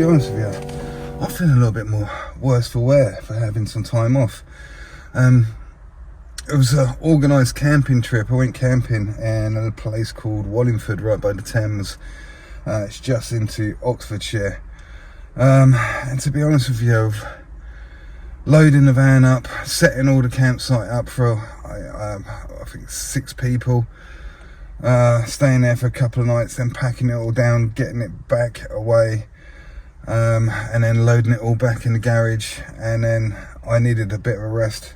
honest with you, I feel a little bit more worse for wear for having some time off. It was an organised camping trip. I went camping in a place called Wallingford, right by the Thames. It's just into Oxfordshire. And to be honest with you, loading the van up, setting all the campsite up for I think 6 people, staying there for a couple of nights, then packing it all down, getting it back away, and then loading it all back in the garage. And then I needed a bit of a rest.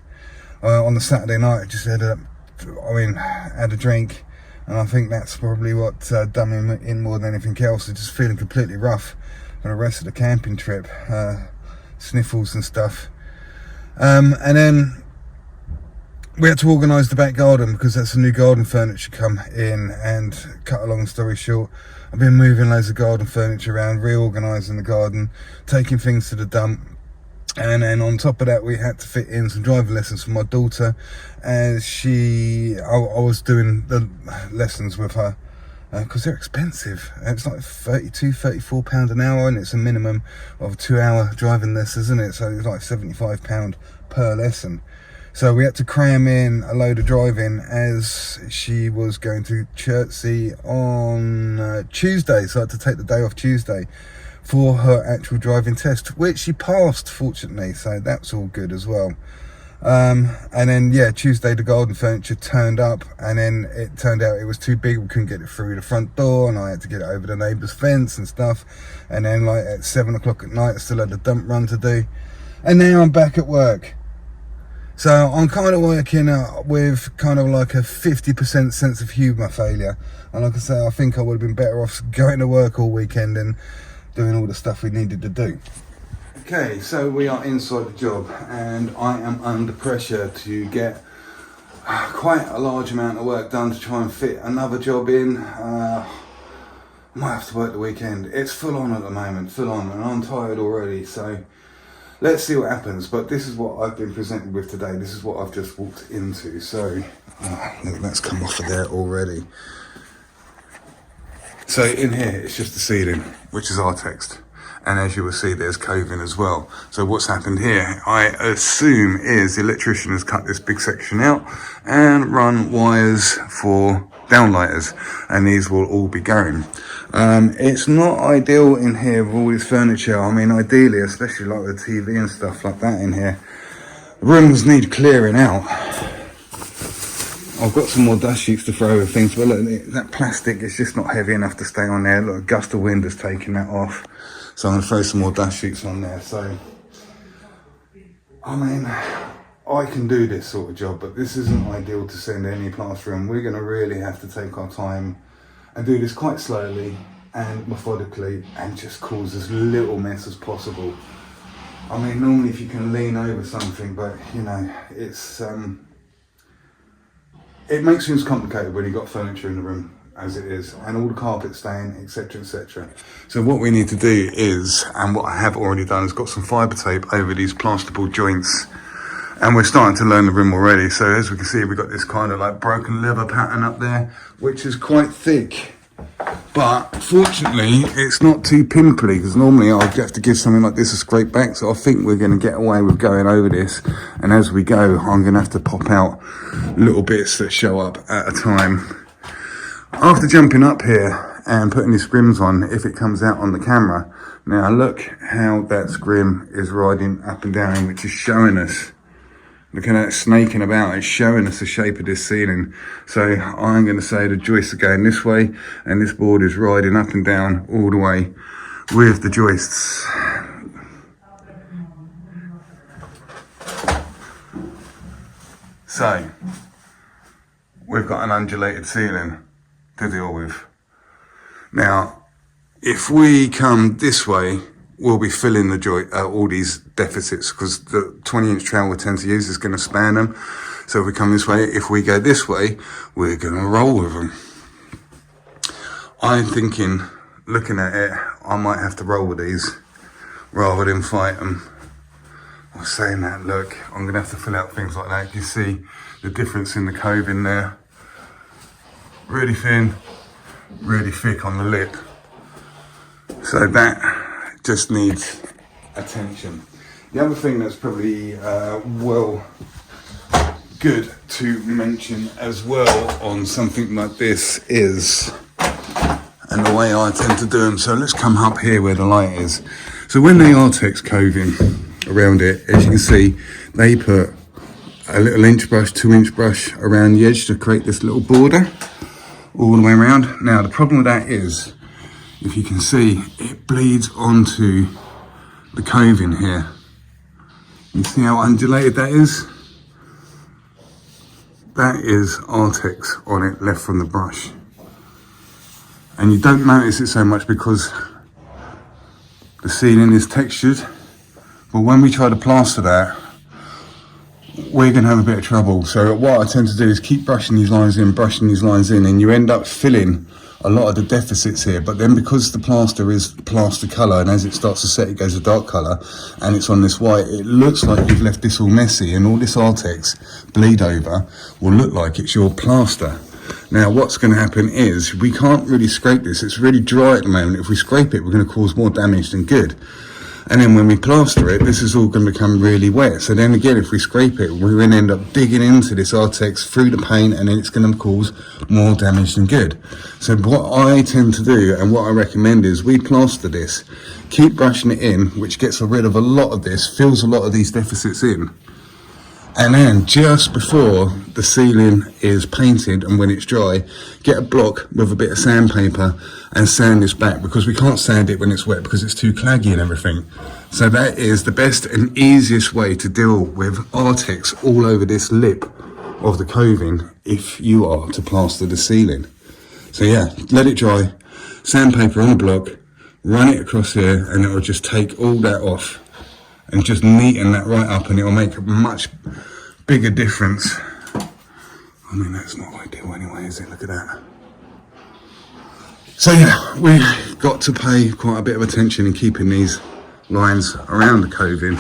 On the Saturday night, I just had a drink, and I think that's probably what done me in more than anything else. I'm just feeling completely rough for the rest of the camping trip, sniffles and stuff. And then we had to organise the back garden because that's the new garden furniture come in. And cut a long story short, I've been moving loads of garden furniture around, reorganising the garden, taking things to the dump. And then on top of that, we had to fit in some driving lessons for my daughter, as I was doing the lessons with her, because they're expensive. It's like £34 an hour, and it's a minimum of 2-hour driving lessons, isn't it? So it's like £75 per lesson. So we had to cram in a load of driving as she was going to Chertsey on Tuesday. So I had to take the day off Tuesday for her actual driving test, which she passed, fortunately, so that's all good as well. And then Tuesday the garden furniture turned up, and then it turned out it was too big. We couldn't get it through the front door, and I had to get it over the neighbour's fence and stuff. And then like at 7 o'clock at night, I still had the dump run to do, and now I'm back at work. So I'm kind of working with kind of like a 50% sense of humour failure, and like I say, I think I would have been better off going to work all weekend and doing all the stuff we needed to do. Okay, so we are inside the job, and I am under pressure to get quite a large amount of work done to try and fit another job in. I might have to work the weekend. It's full on at the moment, full on, and I'm tired already, so let's see what happens. But this is what I've been presented with today. This is what I've just walked into. So look, that's come off of there already. So in here, it's just the ceiling, which is artex. And as you will see, there's coving as well. So what's happened here, I assume, is the electrician has cut this big section out and run wires for downlighters, and these will all be going. It's not ideal in here with all this furniture. I mean, ideally, especially like the TV and stuff like that in here, rooms need clearing out. I've got some more dust sheets to throw over things, but look, that plastic is just not heavy enough to stay on there. Look, a gust of wind has taken that off. So I'm going to throw some more dust sheets on there. So, I mean, I can do this sort of job, but this isn't ideal to send any plastering. We're going to really have to take our time and do this quite slowly and methodically, and just cause as little mess as possible. I mean, normally if you can lean over something, but you know, it makes things complicated when you've got furniture in the room as it is, and all the carpet staying, etc, etc. So what we need to do is, and what I have already done, is got some fibre tape over these plasterboard joints, and we're starting to learn the room already. So as we can see, we've got this kind of like broken leather pattern up there, which is quite thick. But fortunately, it's not too pimply, because normally I'd have to give something like this a scrape back. So I think we're going to get away with going over this. And as we go, I'm going to have to pop out little bits that show up at a time. After jumping up here and putting these scrims on, if it comes out on the camera, now look how that scrim is riding up and down, which is showing us, look at that snaking about, it's showing us the shape of this ceiling. So I'm going to say the joists are going this way, and this board is riding up and down all the way with the joists. So we've got an undulated ceiling to deal with. Now, if we come this way, we'll be filling the joint, all these deficits, because the 20-inch trowel we tend to use is going to span them. So if we come this way, if we go this way, we're going to roll with them. I'm thinking, looking at it, I might have to roll with these rather than fight them. I was saying that, look, I'm going to have to fill out things like that. You see the difference in the coving there. Really thin, really thick on the lip. So that just needs attention. The other thing that's probably good to mention as well on something like this is, and the way I tend to do them, so let's come up here where the light is. So when they artex coving around it, as you can see, they put a little inch brush, 2-inch brush around the edge to create this little border all the way around. Now the problem with that is, if you can see, it bleeds onto the coving here. You see how undulated that is? That is artex on it left from the brush. And you don't notice it so much because the ceiling is textured, but when we try to plaster that, we're going to have a bit of trouble. So what I tend to do is keep brushing these lines in, and you end up filling a lot of the deficits here. But then because the plaster is plaster colour, and as it starts to set it goes a dark colour, and it's on this white, it looks like you've left this all messy, and all this artex bleed over will look like it's your plaster. Now what's going to happen is, we can't really scrape this, it's really dry at the moment. If we scrape it, we're going to cause more damage than good. And then when we plaster it, this is all going to become really wet. So then again, if we scrape it, we're going to end up digging into this artex through the paint, and then it's going to cause more damage than good. So what I tend to do, and what I recommend, is we plaster this, keep brushing it in, which gets rid of a lot of this, fills a lot of these deficits in. And then just before the ceiling is painted and when it's dry, get a block with a bit of sandpaper and sand this back, because we can't sand it when it's wet because it's too claggy and everything. So that is the best and easiest way to deal with artex all over this lip of the coving if you are to plaster the ceiling. So yeah, let it dry, sandpaper on a block, run it across here, and it will just take all that off and just neaten that right up, and it will make a much bigger difference. I mean, that's not ideal anyway, is it? Look at that. So yeah, we've got to pay quite a bit of attention in keeping these lines around the coving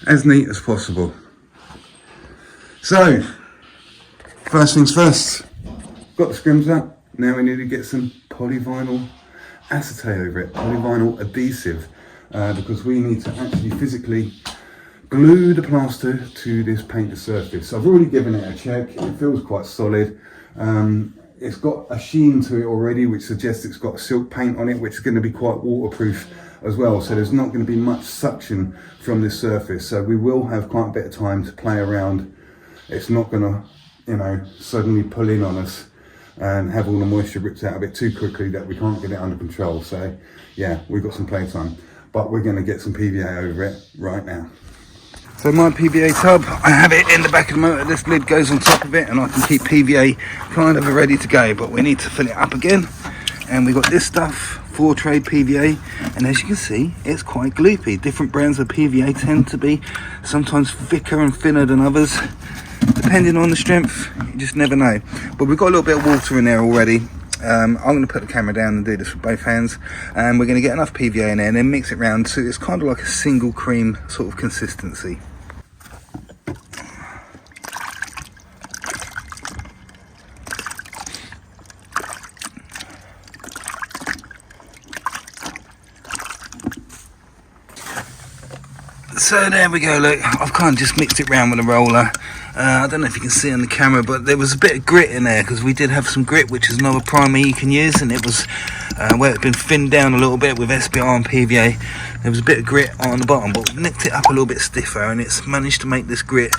as neat as possible. So, first things first, got the scrims up. Now we need to get some polyvinyl acetate over it, polyvinyl adhesive. Because we need to actually physically glue the plaster to this painted surface. So I've already given it a check, it feels quite solid. It's got a sheen to it already, which suggests it's got silk paint on it, which is going to be quite waterproof as well. So there's not going to be much suction from this surface. So we will have quite a bit of time to play around. It's not going to, you know, suddenly pull in on us and have all the moisture ripped out a bit too quickly that we can't get it under control. So yeah, we've got some play time. But we're going to get some PVA over it right now. So my PVA tub, I have it in the back of the motor. This lid goes on top of it, and I can keep PVA kind of ready to go, but we need to fill it up again. And we've got this stuff, 4-trade PVA, and as you can see, it's quite gloopy. Different brands of PVA tend to be sometimes thicker and thinner than others, depending on the strength. You just never know. But we've got a little bit of water in there already. I'm going to put the camera down and do this with both hands, and we're going to get enough PVA in there and then mix it round so it's kind of like a single cream sort of consistency. So there we go, look, I've kind of just mixed it round with a roller. I don't know if you can see on the camera, but there was a bit of grit in there, because we did have some grit, which is another primer you can use, and it was where it's been thinned down a little bit with SBR and PVA. There was a bit of grit on the bottom, but we nicked it up a little bit stiffer, and it's managed to make this grit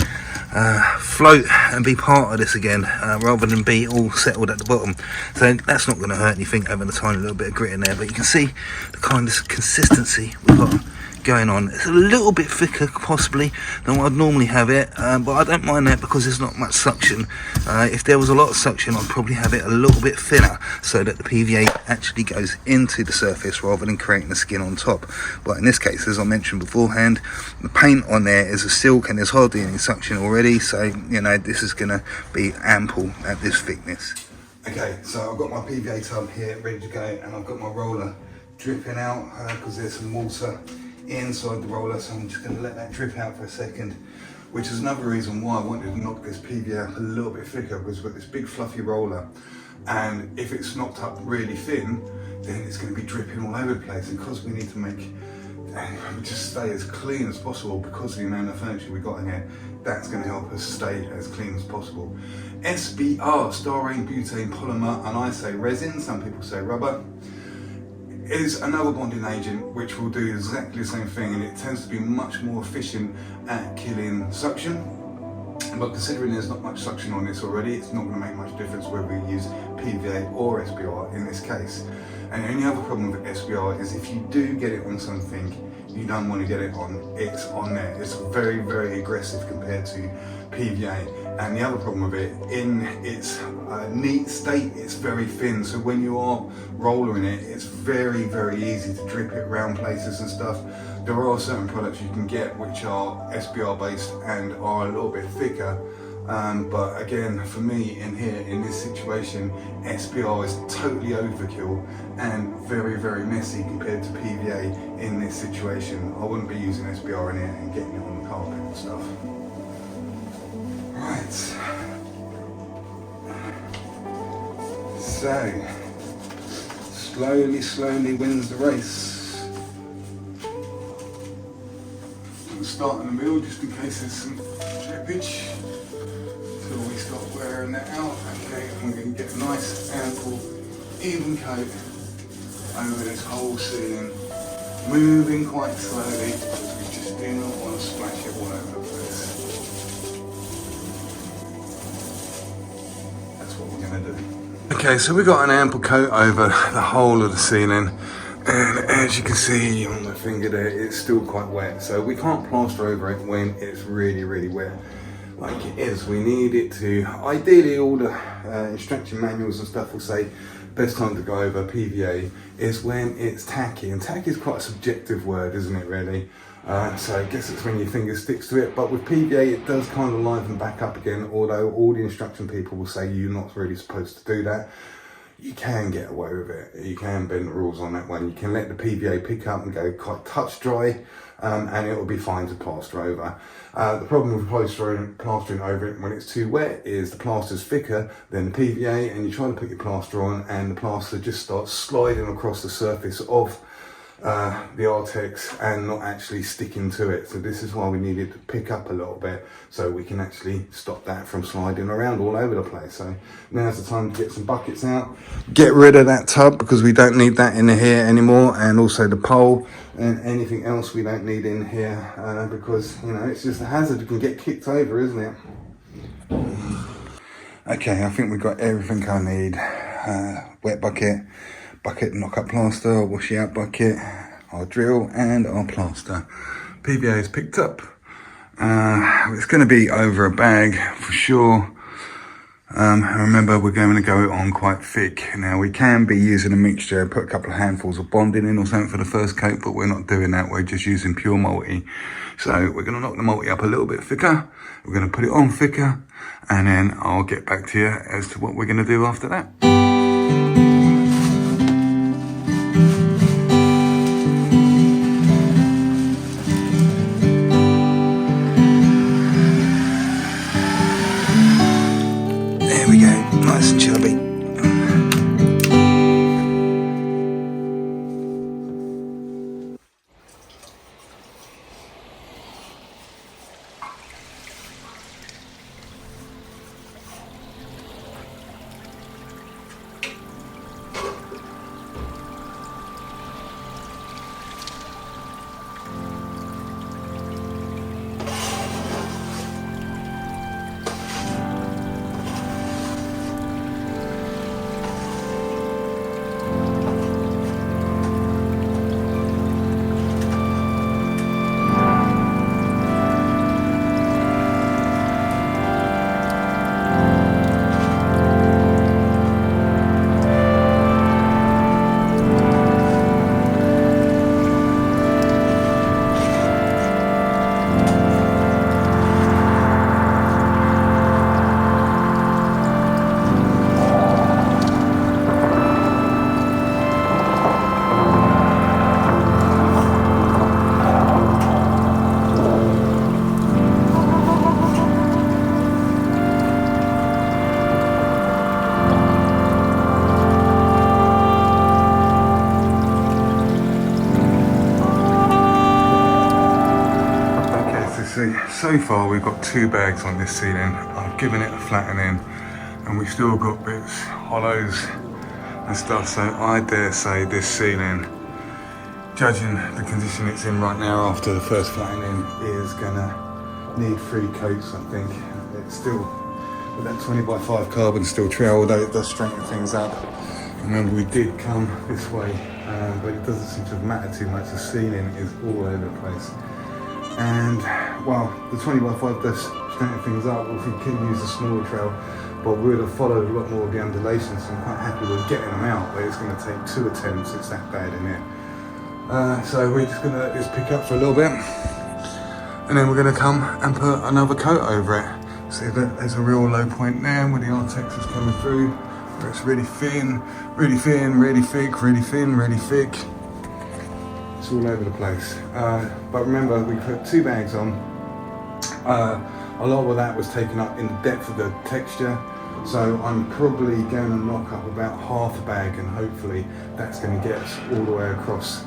float and be part of this again, rather than be all settled at the bottom. So that's not going to hurt anything, having a tiny little bit of grit in there, but you can see the kind of consistency we've got going on. It's a little bit thicker possibly than what I'd normally have it, but I don't mind that because there's not much suction. If there was a lot of suction, I'd probably have it a little bit thinner so that the PVA actually goes into the surface rather than creating the skin on top. But in this case, as I mentioned beforehand, the paint on there is a silk and there's hardly any suction already, so you know this is going to be ample at this thickness. Okay, so I've got my PVA tub here ready to go, and I've got my roller dripping out because there's some water inside the roller, so I'm just going to let that drip out for a second, which is another reason why I wanted to knock this PVA up a little bit thicker, because we've got this big fluffy roller, and if it's knocked up really thin, then it's going to be dripping all over the place, and because we need to make and just stay as clean as possible because of the amount of furniture we got in here. That's going to help us stay as clean as possible. SBR, styrene butane polymer, and I say resin, some people say rubber, is another bonding agent which will do exactly the same thing, and it tends to be much more efficient at killing suction. But considering there's not much suction on this already, it's not going to make much difference whether we use PVA or SBR in this case. And the only other problem with SBR is if you do get it on something you don't want to get it on, it's on there. It's very, very aggressive compared to PVA. And the other problem with it, in its neat state, it's very thin. So when you are rollering it, it's very, very easy to drip it around places and stuff. There are certain products you can get which are SBR based and are a little bit thicker. But again, for me in here, in this situation, SBR is totally overkill and very, very messy compared to PVA in this situation. I wouldn't be using SBR in here and getting it on the carpet and stuff. Right. So, slowly wins the race. We'll start in the middle just in case there's some drippage. Until we start wearing that out. Okay, I'm going to get a nice ample even coat over this whole ceiling, moving quite slowly because we just do not want to splash it all over the place. That's what we're going to do. Okay, so we got an ample coat over the whole of the ceiling, and as you can see on my finger there, it's still quite wet, so we can't plaster over it when it's really, really wet. Like it is, we need it to, ideally all the instruction manuals and stuff will say best time to go over PVA is when it's tacky, and tacky is quite a subjective word, isn't it really? So I guess it's when your finger sticks to it, but with PVA it does kind of liven back up again, although all the instruction people will say you're not really supposed to do that. You can get away with it, you can bend the rules on that one. You can let the PVA pick up and go quite touch dry, and it will be fine to plaster over. The problem with plastering over it when it's too wet is the plaster's thicker than the PVA, and you try to put your plaster on and the plaster just starts sliding across the surface of the artex and not actually sticking to it. So this is why we need it to pick up a little bit so we can actually stop that from sliding around all over the place. So now's the time to get some buckets out, get rid of that tub because we don't need that in here anymore, and also the pole and anything else we don't need in here because, you know, it's just a hazard. You can get kicked over, isn't it? Okay, I think we've got everything I need. Wet bucket, knock up plaster, wash out bucket, our drill and our plaster. PVA is picked up. It's going to be over a bag for sure. Remember, we're going to go on quite thick. Now we can be using a mixture, put a couple of handfuls of bonding in or something for the first coat, but we're not doing that. We're just using pure multi. So we're going to knock the multi up a little bit thicker. We're going to put it on thicker, and then I'll get back to you as to what we're going to do after that. Nice and chubby. see, so far we've got 2 bags on this ceiling. I've given it a flattening and we've still got bits, hollows and stuff, so I dare say this ceiling, judging the condition it's in right now after the first flattening, is gonna need 3 coats, I think. It's still, with that 20x5 carbon steel trail, although it does straighten things up. Remember, we did come this way, but it doesn't seem to matter too much. The ceiling is all over the place. And, well, the 20x5 does straighten things up. If we can use the smaller trail, but we would have followed a lot more of the undulations, so I'm quite happy with getting them out, but it's going to take 2 attempts, it's that bad in here. So we're just going to let this pick up for a little bit, and then we're going to come and put another coat over it. See that there's a real low point there where the artex is coming through, where it's really thin, really thin, really thick, really thin, really thick. It's all over the place. But remember, we put 2 bags on. A lot of that was taken up in the depth of the texture, so I'm probably going to knock up about half a bag, and hopefully that's going to get us all the way across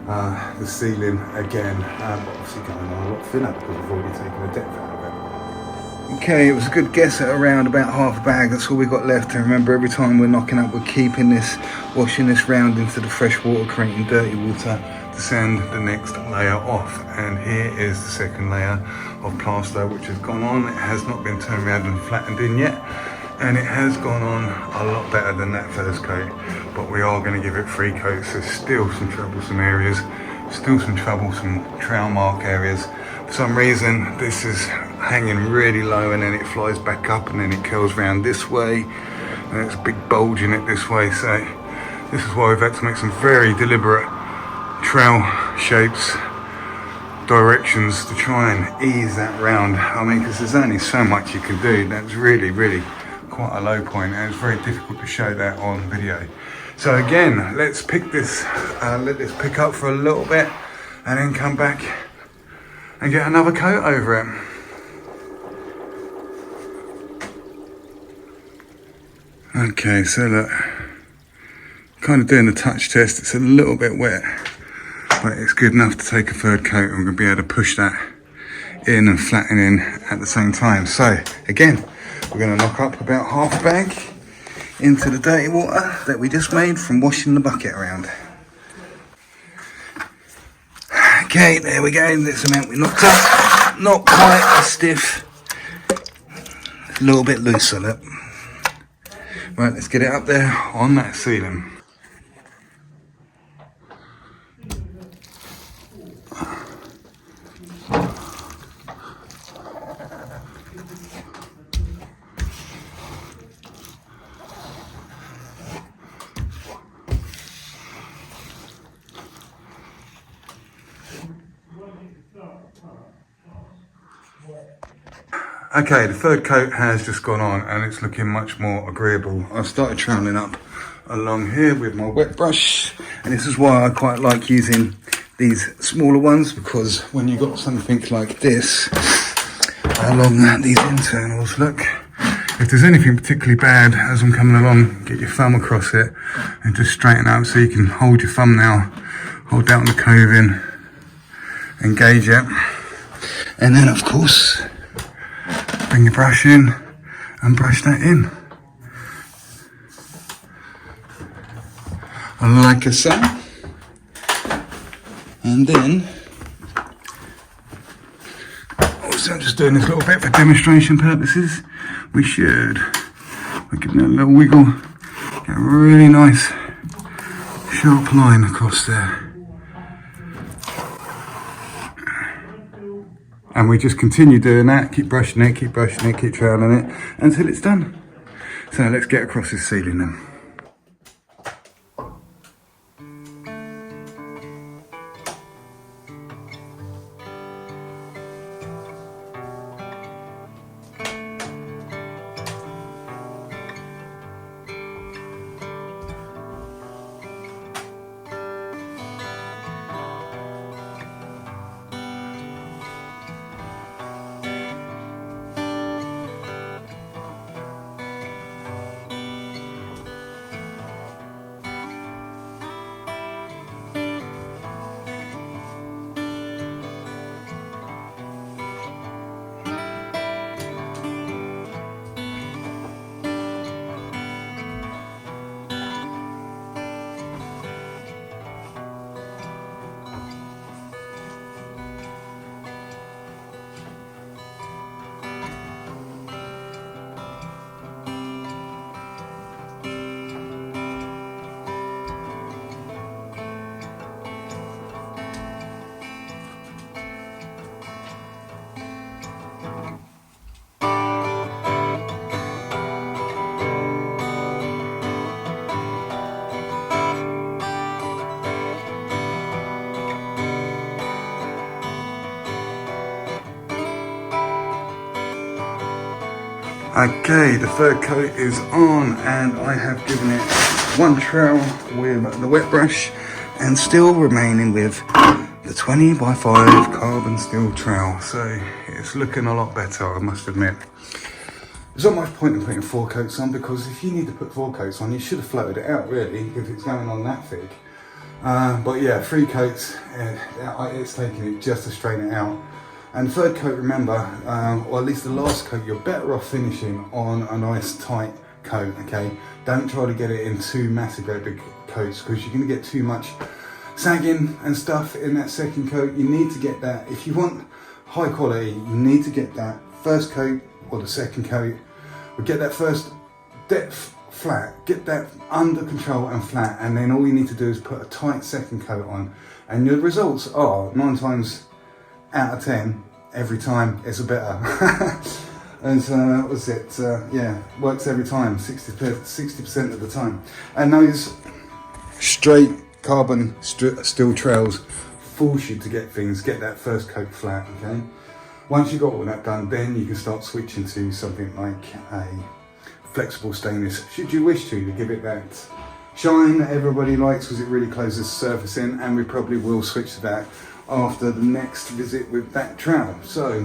the ceiling again, but obviously going on a lot thinner because we've already taken the depth out of it. Okay, it was a good guess at around about half a bag. That's all we got left. And remember, every time we're knocking up, we're keeping this, washing this round into the fresh water, creating dirty water to sand the next layer off. And here is the second layer of plaster, which has gone on. It has not been turned around and flattened in yet, and it has gone on a lot better than that first coat, but we are going to give it 3 coats. There's still some troublesome areas, still some troublesome trail mark areas. For some reason this is hanging really low and then it flies back up and then it curls round this way and there's a big bulge in it this way. So this is why we've had to make some very deliberate trail shapes, directions to try and ease that round. I mean, because there's only so much you can do. That's really quite a low point, and it's very difficult to show that on video. So again, let's pick this, let this pick up for a little bit and then come back and get another coat over it. Okay, so look, kind of doing the touch test. It's a little bit wet, but it's good enough to take a 3rd coat, and we're going to be able to push that in and flatten in at the same time. So again, we're going to knock up about half a bag into the dirty water that we just made from washing the bucket around. Okay, there we go. This amount we knocked up. Not quite as stiff, a little bit looser, look. Right, let's get it up there on that ceiling. Okay, the 3rd coat has just gone on and it's looking much more agreeable. I've started troweling up along here with my wet brush, and this is why I quite like using these smaller ones, because when you've got something like this along these internals, look, if there's anything particularly bad as I'm coming along, get your thumb across it and just straighten out, so you can hold your thumbnail, hold down the coving, engage it, and then of course bring your brush in and brush that in. Like so. And then, also I'm just doing this little bit for demonstration purposes. We're giving it a little wiggle, get a really nice sharp line across there. And we just continue doing that, keep brushing it, keep troweling it until it's done. So let's get across this ceiling then. Okay, the third coat is on, and I have given it one trowel with the wet brush and still remaining with the 20x5 carbon steel trowel. So it's looking a lot better, I must admit. There's not much point in putting 4 coats on, because if you need to put 4 coats on, you should have floated it out really, if it's going on that thick. But yeah, 3 coats, it's taking it just to straighten it out. And the third coat, remember, or at least the last coat, you're better off finishing on a nice tight coat, okay? Don't try to get it in 2 massive great big coats, because you're going to get too much sagging and stuff in that second coat. You need to get that, if you want high quality, you need to get that first coat or the second coat, or get that first depth flat, get that under control and flat, and then all you need to do is put a tight second coat on, and your results are 9 times out of 10 every time it's a better. And what was it, yeah, works every time, 60% of the time. And those straight carbon steel trails force you to get that first coat flat, okay? Once you've got all that done, then you can start switching to something like a flexible stainless, should you wish to give it that shine that everybody likes, because it really closes the surface in, and we probably will switch to that after the next visit with that trowel. So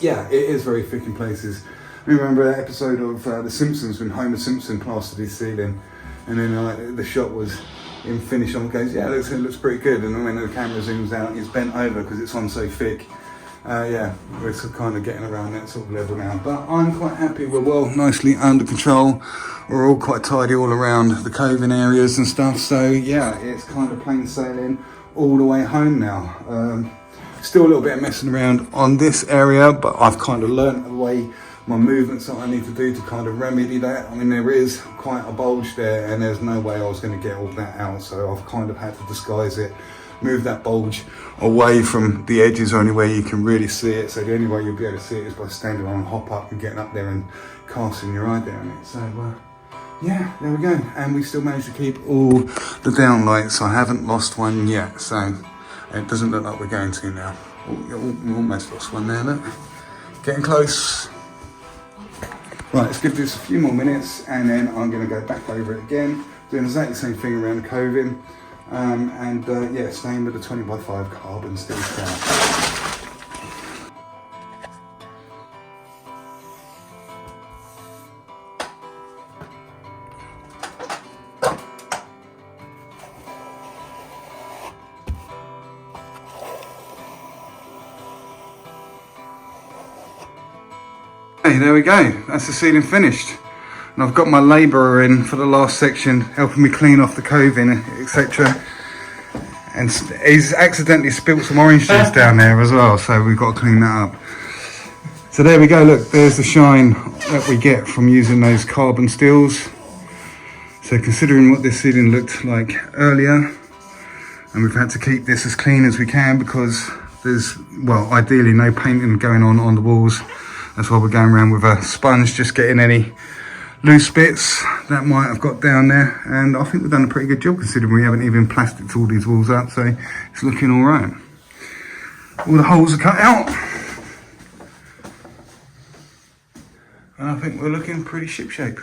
yeah, it is very thick in places. Remember that episode of The Simpsons when Homer Simpson plastered his ceiling, and then the shot was in finish on, goes, yeah, it looks pretty good, and then when the camera zooms out, it's bent over because it's on so thick. Yeah, we're kind of getting around that sort of level now, but I'm quite happy. We're well nicely under control. We're all quite tidy all around the coving areas and stuff, so yeah, it's kind of plain sailing all the way home now. Still a little bit of messing around on this area, but I've kind of learnt the way my movements that I need to do to kind of remedy that. I mean, there is quite a bulge there, and there's no way I was going to get all that out, so I've kind of had to disguise it, move that bulge away from the edges, only way you can really see it. So the only way you'll be able to see it is by standing on a hop up and getting up there and casting your eye down it. So yeah, there we go. And we still managed to keep all the down lights. I haven't lost one yet, so it doesn't look like we're going to now. We almost lost one there, look. Getting close. Right, let's give this a few more minutes, and then I'm going to go back over it again, doing exactly the same thing around the coving. Yeah, staying with the 20x5 carbon steel trowel. Okay, there we go, that's the ceiling finished. And I've got my labourer in for the last section, helping me clean off the coving, etc. And he's accidentally spilt some orange juice down there as well, so we've got to clean that up. So there we go, look, there's the shine that we get from using those carbon steels. So considering what this ceiling looked like earlier, and we've had to keep this as clean as we can because there's, well, ideally no painting going on the walls. That's why we're going around with a sponge, just getting any loose bits that might have got down there. And I think we've done a pretty good job considering we haven't even plastered all these walls up, so it's looking all right. All the holes are cut out. And I think we're looking pretty shipshape.